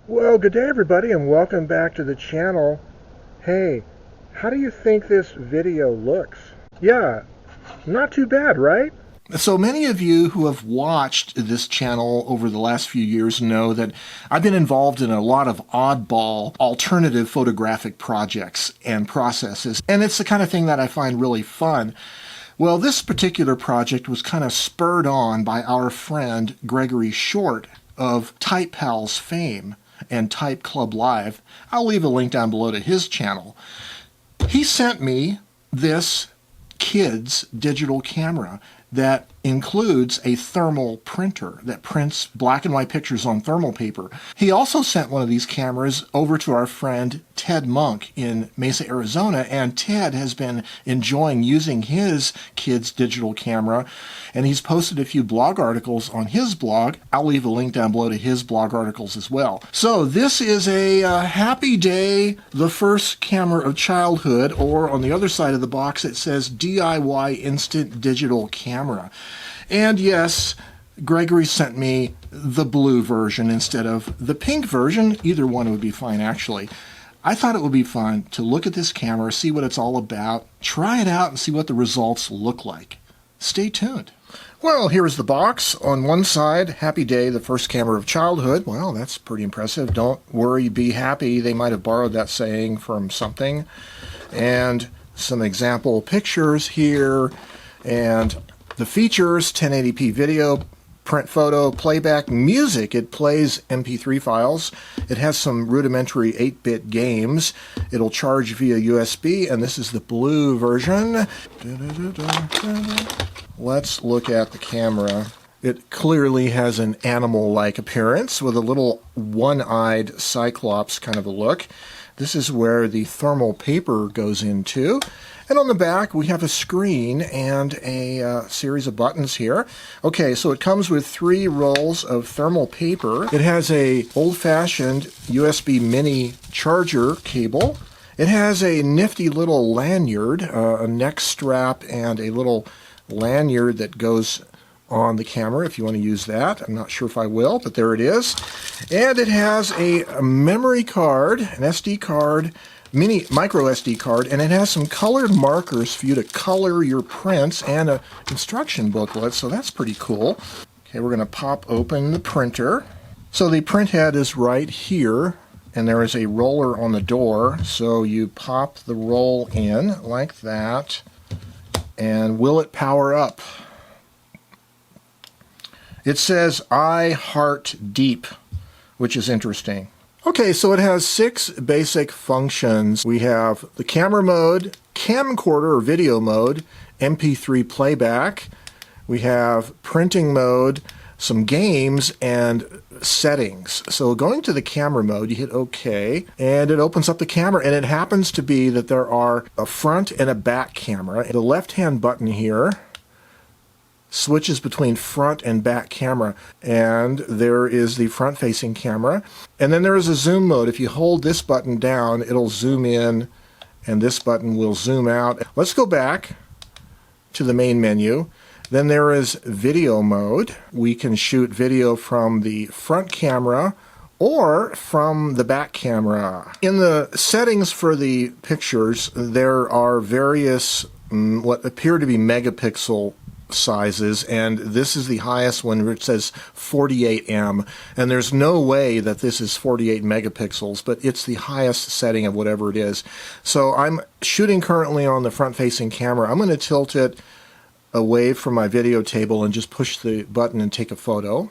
Well, good day everybody and welcome back to the channel. Hey, how do you think this video looks? Yeah, not too bad, right? So many of you who have watched this channel over the last few years know that I've been involved in a lot of oddball alternative photographic projects and processes, and it's the kind of thing that I find really fun. Well, this particular project was kind of spurred on by our friend Gregory Short of Type Pals fame and Type Club Live. I'll leave a link down below to his channel. He sent me this kid's digital camera that includes a thermal printer that prints black and white pictures on thermal paper. He also sent one of these cameras over to our friend Ted Munk in Mesa, Arizona, and Ted has been enjoying using his kid's digital camera, and he's posted a few blog articles on his blog. I'll leave a link down below to his blog articles as well. So this is a happy day, the first camera of childhood, or on the other side of the box it says DIY instant digital camera. And yes, Gregory sent me the blue version instead of the pink version. Either one would be fine, actually. I thought it would be fun to look at this camera, see what it's all about, try it out, and see what the results look like. Stay tuned. Well, here's the box. On one side, happy day, the first camera of childhood. Well, that's pretty impressive. Don't worry, be happy. They might have borrowed that saying from something. And some example pictures here. And the features, 1080p video, print photo, playback, music. It plays MP3 files. It has some rudimentary 8-bit games. It'll charge via USB, and this is the blue version. Let's look at the camera. It clearly has an animal-like appearance with a little one-eyed cyclops kind of a look. This is where the thermal paper goes into. And on the back, we have a screen and a series of buttons here. Okay, so it comes with 3 rolls of thermal paper. It has a old-fashioned USB mini charger cable. It has a nifty little lanyard, a neck strap, and a little lanyard that goes on the camera if you want to use that. I'm not sure if I will, but there it is. And it has a memory card, an SD card, mini micro SD card, and it has some colored markers for you to color your prints and an instruction booklet, so that's pretty cool. Okay, we're going to pop open the printer. So the print head is right here, and there is a roller on the door, so you pop the roll in like that, and will it power up? It says, I heart deep, which is interesting. Okay, so it has 6 basic functions. We have the camera mode, camcorder or video mode, MP3 playback. We have printing mode, some games, and settings. So going to the camera mode, you hit OK, and it opens up the camera, and it happens to be that there are a front and a back camera. The left-hand button here switches between front and back camera, and there is the front-facing camera. And then there is a zoom mode. If you hold this button down, it'll zoom in, and this button will zoom out. Let's go back to the main menu. Then there is video mode. We can shoot video from the front camera or from the back camera. In the settings for the pictures, there are various what appear to be megapixel sizes, and this is the highest one where it says 48M, and there's no way that this is 48 megapixels, but it's the highest setting of whatever it is. So I'm shooting currently on the front-facing camera. I'm going to tilt it away from my video table and just push the button and take a photo,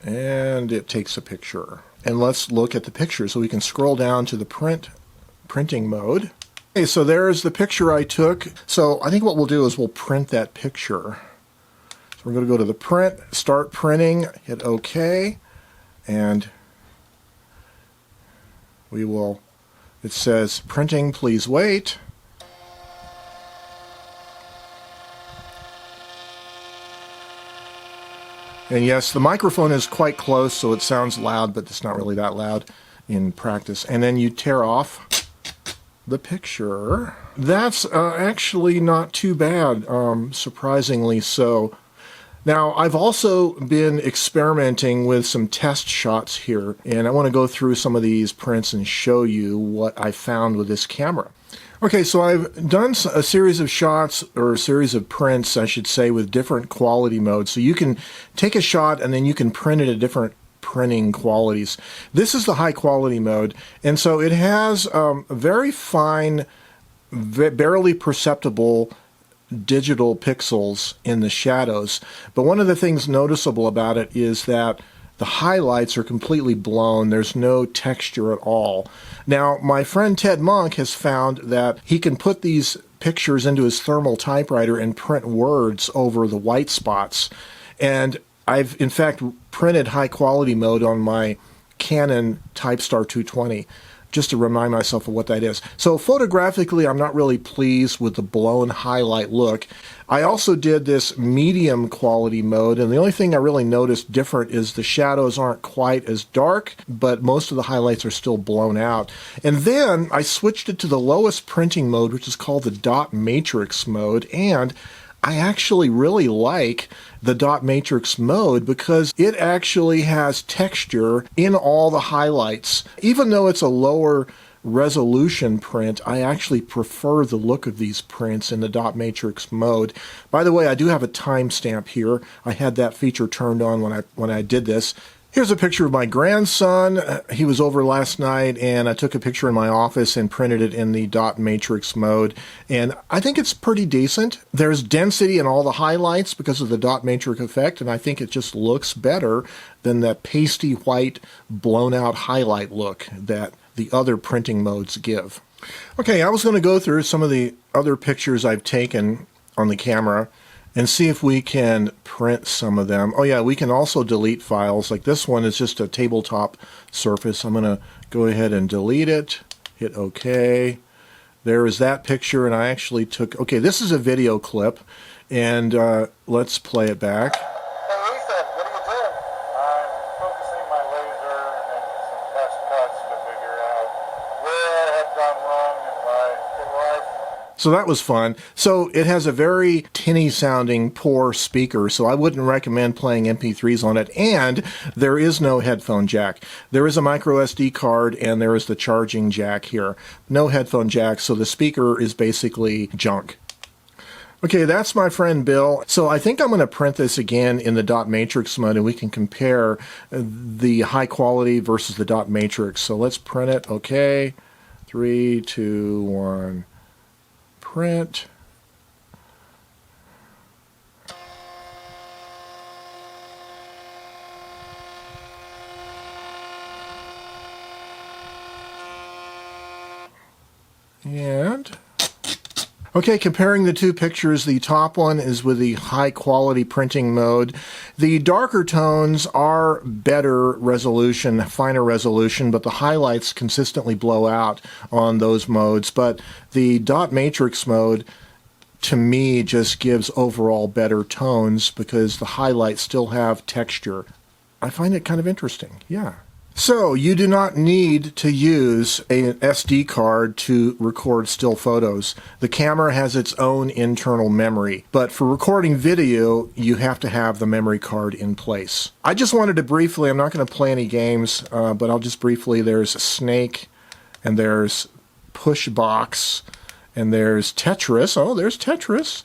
and it takes a picture. And let's look at the picture. So we can scroll down to the printing mode. Okay, so there's the picture I took. So I think what we'll do is we'll print that picture. So we're going to go to the print, start printing, hit OK, and we will, it says printing, please wait. And yes, the microphone is quite close, so it sounds loud, but it's not really that loud in practice. And then you tear off the picture. That's actually not too bad, surprisingly so. Now, I've also been experimenting with some test shots here, and I want to go through some of these prints and show you what I found with this camera. Okay, so I've done a series of shots, or a series of prints, I should say, with different quality modes. So you can take a shot and then you can print it at different printing qualities. This is the high quality mode, and so it has very fine, barely perceptible digital pixels in the shadows. But one of the things noticeable about it is that the highlights are completely blown. There's no texture at all. Now, my friend Ted Munk has found that he can put these pictures into his thermal typewriter and print words over the white spots. And I've, in fact, printed high quality mode on my Canon Typestar 220, just to remind myself of what that is. So photographically, I'm not really pleased with the blown highlight look. I also did this medium quality mode, and the only thing I really noticed different is the shadows aren't quite as dark, but most of the highlights are still blown out. And then I switched it to the lowest printing mode, which is called the dot matrix mode, and I actually really like the dot matrix mode because it actually has texture in all the highlights. Even though it's a lower resolution print, I actually prefer the look of these prints in the dot matrix mode. By the way, I do have a timestamp here. I had that feature turned on when I did this. Here's a picture of my grandson. He was over last night, and I took a picture in my office and printed it in the dot matrix mode. And I think it's pretty decent. There's density in all the highlights because of the dot matrix effect, and I think it just looks better than that pasty white blown out highlight look that the other printing modes give. Okay, I was going to go through some of the other pictures I've taken on the camera and see if we can print some of them. Oh yeah, we can also delete files. Like this one is just a tabletop surface. I'm going to go ahead and delete it, hit OK. There is that picture, and I actually took, okay, this is a video clip, and let's play it back. Hey Lisa, what are you doing? I'm focusing my laser and some test cuts to figure out where I had gone wrong in my life. So that was fun. So it has a very tinny sounding poor speaker, so I wouldn't recommend playing MP3s on it, and there is no headphone jack. There is a micro SD card and there is the charging jack here. No headphone jack, so the speaker is basically junk. Okay, that's my friend Bill. So I think I'm going to print this again in the dot matrix mode, and we can compare the high quality versus the dot matrix. So let's print it. Okay, 3, 2, 1. Print. And okay, comparing the two pictures, the top one is with the high quality printing mode. The darker tones are better resolution, finer resolution, but the highlights consistently blow out on those modes. But the dot matrix mode, to me, just gives overall better tones because the highlights still have texture. I find it kind of interesting, yeah. So, you do not need to use an SD card to record still photos. The camera has its own internal memory, but for recording video, you have to have the memory card in place. I just wanted to briefly, I'm not going to play any games, but I'll just briefly, there's Snake, and there's Pushbox, and there's Tetris. Oh, there's Tetris.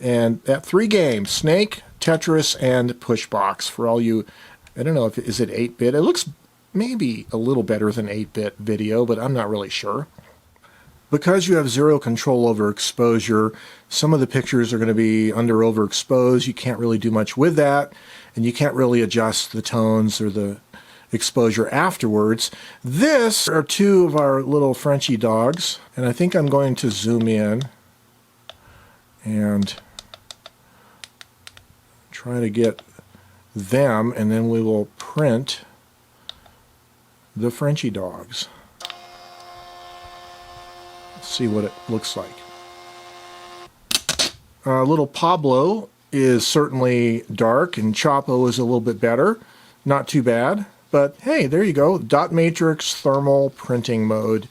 And 3 games, Snake, Tetris, and Pushbox. For all you, I don't know, is it 8-bit? It looks maybe a little better than 8-bit video, but I'm not really sure. Because you have zero control over exposure, some of the pictures are going to be under overexposed. You can't really do much with that, and you can't really adjust the tones or the exposure afterwards. This are 2 of our little Frenchie dogs, and I think I'm going to zoom in and try to get them, and then we will print the Frenchie dogs. Let's see what it looks like. Little Pablo is certainly dark, and Chapo is a little bit better. Not too bad, but hey, there you go. Dot matrix thermal printing mode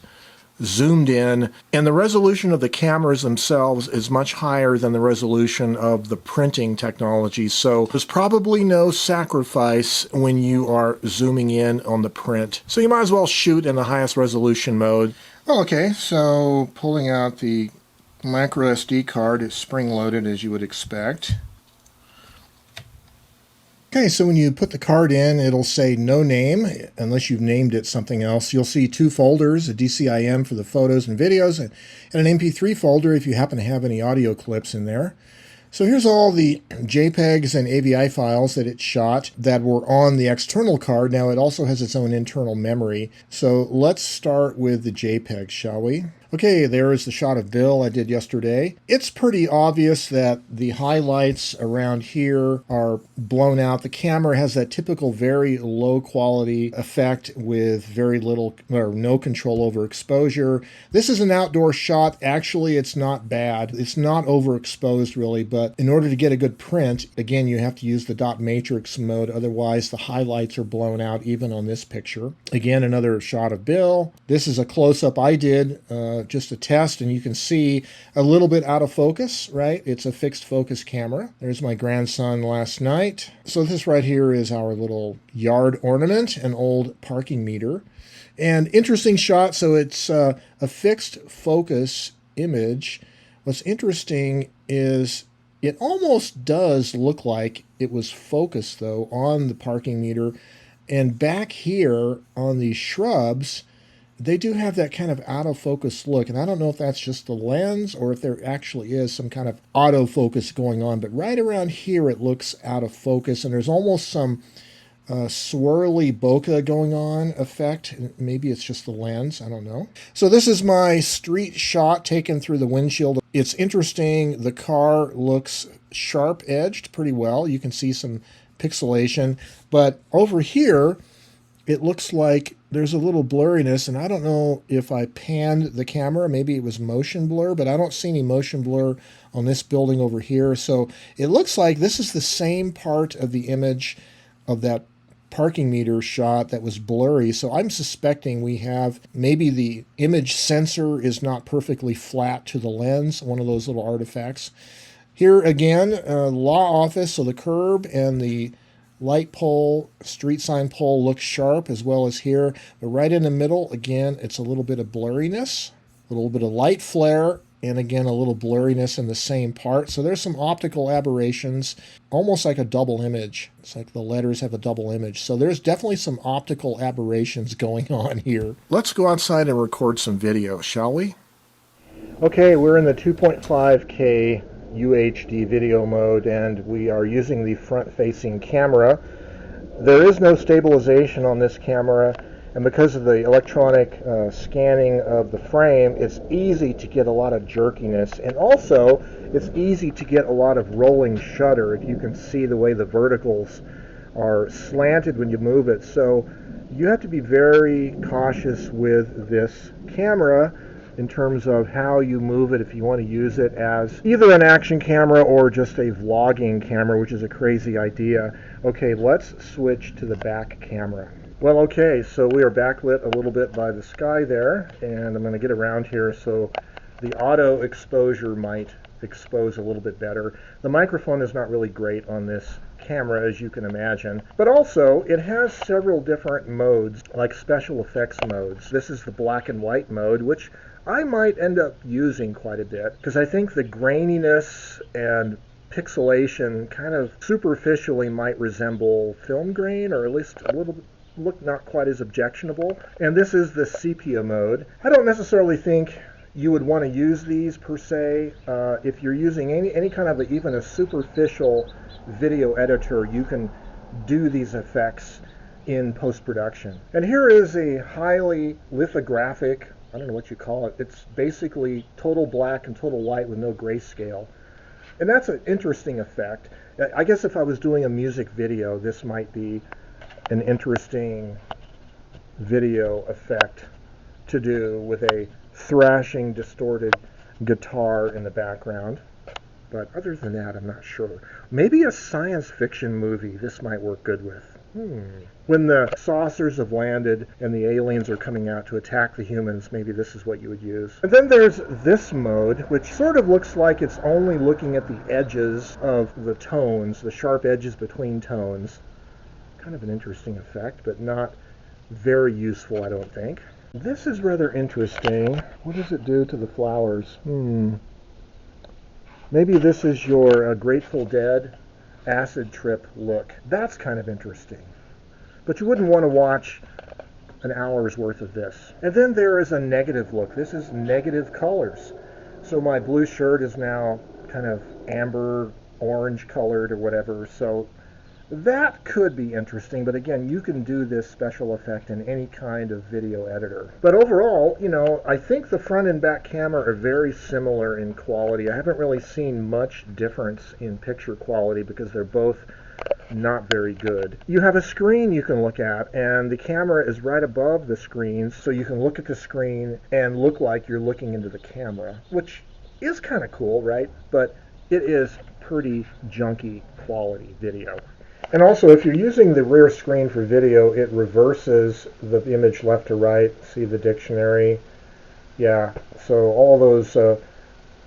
zoomed in, and the resolution of the cameras themselves is much higher than the resolution of the printing technology. So there's probably no sacrifice when you are zooming in on the print. So you might as well shoot in the highest resolution mode. Okay, so pulling out the micro SD card, it's spring-loaded as you would expect. Okay, so when you put the card in, it'll say no name, unless you've named it something else. You'll see two folders, a DCIM for the photos and videos, and an MP3 folder if you happen to have any audio clips in there. So here's all the JPEGs and AVI files that it shot that were on the external card. Now it also has its own internal memory. So let's start with the JPEG, shall we? Okay, there is the shot of Bill I did yesterday. It's pretty obvious that the highlights around here are blown out. The camera has that typical very low quality effect with very little or no control over exposure. This is an outdoor shot. Actually, it's not bad. It's not overexposed really, but in order to get a good print, again, you have to use the dot matrix mode. Otherwise, the highlights are blown out even on this picture. Again, another shot of Bill. This is a close-up I did, just a test, and you can see a little bit out of focus, right? It's a fixed focus camera. There's my grandson last night. So this right here is our little yard ornament, an old parking meter. And interesting shot, so it's a fixed focus image. What's interesting is it almost does look like it was focused, though, on the parking meter. And back here on these shrubs, they do have that kind of out-of-focus look, and I don't know if that's just the lens or if there actually is some kind of autofocus going on, but right around here it looks out of focus, and there's almost some swirly bokeh going on effect. Maybe it's just the lens, I don't know. So this is my street shot taken through the windshield. It's interesting, the car looks sharp-edged pretty well. You can see some pixelation, but over here it looks like there's a little blurriness, and I don't know if I panned the camera. Maybe it was motion blur, but I don't see any motion blur on this building over here. So it looks like this is the same part of the image of that parking meter shot that was blurry. So I'm suspecting we have maybe the image sensor is not perfectly flat to the lens, one of those little artifacts. Here again, law office, so the curb and the light pole, street sign pole looks sharp as well as here, but right in the middle, again, it's a little bit of blurriness, a little bit of light flare, and again, a little blurriness in the same part. So there's some optical aberrations, almost like a double image. It's like the letters have a double image. So there's definitely some optical aberrations going on here. Let's go outside and record some video, shall we? Okay, we're in the 2.5K UHD video mode, and we are using the front-facing camera. There is no stabilization on this camera, and because of the electronic scanning of the frame, it's easy to get a lot of jerkiness, and also it's easy to get a lot of rolling shutter. If you can see the way the verticals are slanted when you move it, so you have to be very cautious with this camera in terms of how you move it if you want to use it as either an action camera or just a vlogging camera, which is a crazy idea. Okay, let's switch to the back camera. Well, okay, so we are backlit a little bit by the sky there, and I'm going to get around here so the auto exposure might expose a little bit better. The microphone is not really great on this camera, as you can imagine, but also it has several different modes, like special effects modes. This is the black and white mode, which I might end up using quite a bit, because I think the graininess and pixelation kind of superficially might resemble film grain, or at least a little bit, look not quite as objectionable. And this is the sepia mode. I don't necessarily think you would want to use these per se. If you're using any kind of even a superficial video editor, you can do these effects in post-production. And here is a highly lithographic, I don't know what you call it. It's basically total black and total white with no grayscale. And that's an interesting effect. I guess if I was doing a music video, this might be an interesting video effect to do with a thrashing, distorted guitar in the background. But other than that, I'm not sure. Maybe a science fiction movie this might work good with. When the saucers have landed and the aliens are coming out to attack the humans, maybe this is what you would use. And then there's this mode, which sort of looks like it's only looking at the edges of the tones, the sharp edges between tones. Kind of an interesting effect, but not very useful, I don't think. This is rather interesting. What does it do to the flowers? Maybe this is your Grateful Dead acid trip look. That's kind of interesting. But you wouldn't want to watch an hour's worth of this. And then there is a negative look. This is negative colors. So my blue shirt is now kind of amber orange colored or whatever. So that could be interesting, but again, you can do this special effect in any kind of video editor. But overall, I think the front and back camera are very similar in quality. I haven't really seen much difference in picture quality because they're both not very good. You have a screen you can look at, and the camera is right above the screen, so you can look at the screen and look like you're looking into the camera, which is kind of cool, right? But it is pretty junky quality video. And also, if you're using the rear screen for video, it reverses the image left to right. See the dictionary? Yeah, so all those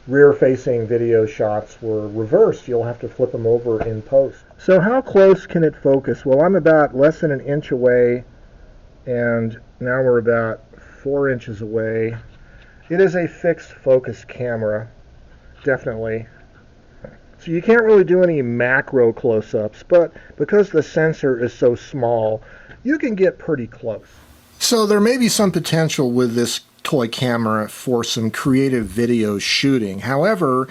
rear-facing video shots were reversed. You'll have to flip them over in post. So how close can it focus? Well, I'm about less than an inch away, and now we're about 4 inches away. It is a fixed focus camera, definitely. So you can't really do any macro close-ups, but because the sensor is so small, you can get pretty close. So there may be some potential with this toy camera for some creative video shooting. However,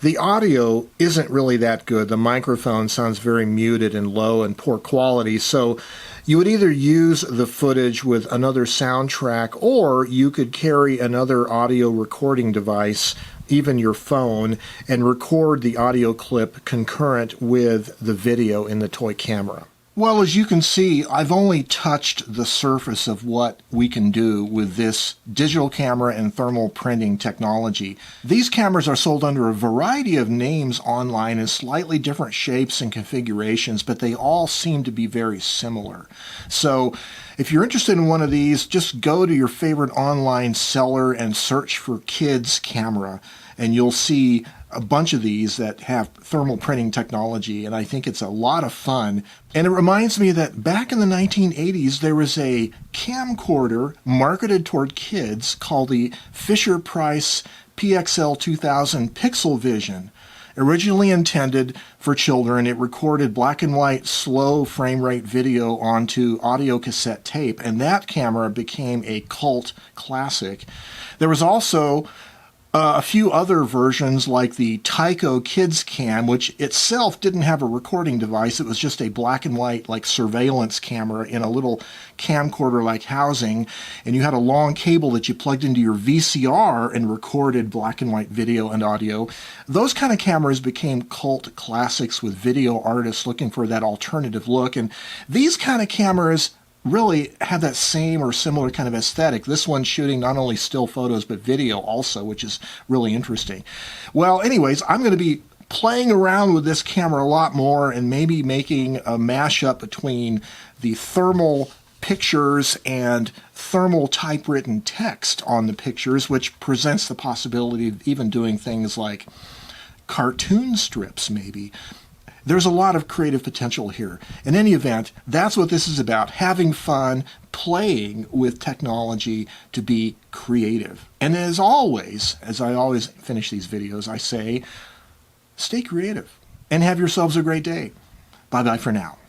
the audio isn't really that good. The microphone sounds very muted and low and poor quality, so you would either use the footage with another soundtrack, or you could carry another audio recording device, even your phone, and record the audio clip concurrent with the video in the toy camera. Well, as you can see, I've only touched the surface of what we can do with this digital camera and thermal printing technology. These cameras are sold under a variety of names online in slightly different shapes and configurations, but they all seem to be very similar. So if you're interested in one of these, just go to your favorite online seller and search for kids camera, and you'll see a bunch of these that have thermal printing technology, and I think it's a lot of fun. And it reminds me that back in the 1980s, there was a camcorder marketed toward kids called the Fisher-Price PXL 2000 Pixel Vision. Originally intended for children, it recorded black and white slow frame rate video onto audio cassette tape, and that camera became a cult classic. There was also a few other versions like the Tyco Kids Cam, which itself didn't have a recording device. It was just a black and white like surveillance camera in a little camcorder like housing, and you had a long cable that you plugged into your VCR and recorded black and white video and audio. Those kind of cameras became cult classics with video artists looking for that alternative look, and these kind of cameras really have that same or similar kind of aesthetic. This one's shooting not only still photos but video also, which is really interesting. Well, anyways, I'm going to be playing around with this camera a lot more and maybe making a mashup between the thermal pictures and thermal typewritten text on the pictures, which presents the possibility of even doing things like cartoon strips maybe. There's a lot of creative potential here. In any event, that's what this is about, having fun, playing with technology to be creative. And as always, as I always finish these videos, I say, stay creative and have yourselves a great day. Bye-bye for now.